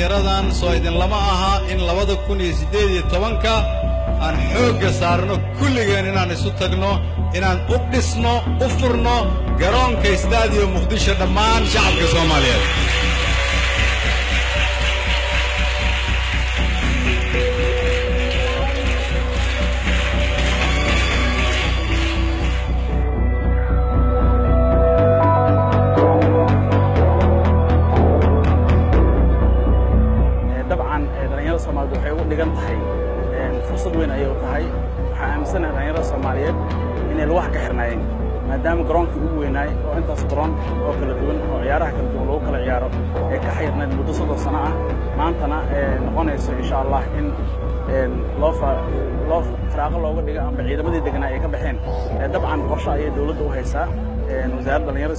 dhalinyaradan soo idin lama aha in 2018 aan xoogga saarno kulligeen inaan isu tagno inaan u dhisno u furno garoonka Stadium Muqdisho dhammaan shacabka Soomaaliyeed Soomaalidu waxay u dhigan tahay fursad weyn ayay u tahay waxa aaminsanahay dhalinyarada Soomaaliyeed inay wax ka xirnaayeen maadaama garoonkii ugu weynaay oo intaas garoon oo kala duwan oo ciyaaraha kala duwan lagu kala ciyaaro ee ka xirnayd muddo 3 sano ah maantana noqonayso insha Allah in loo faraaqo looga dhigo ama ciidamadii deganaa ay ka baxeen dabcan qorshe ay dawladdu u haysaa wasaaradda dhalinyarada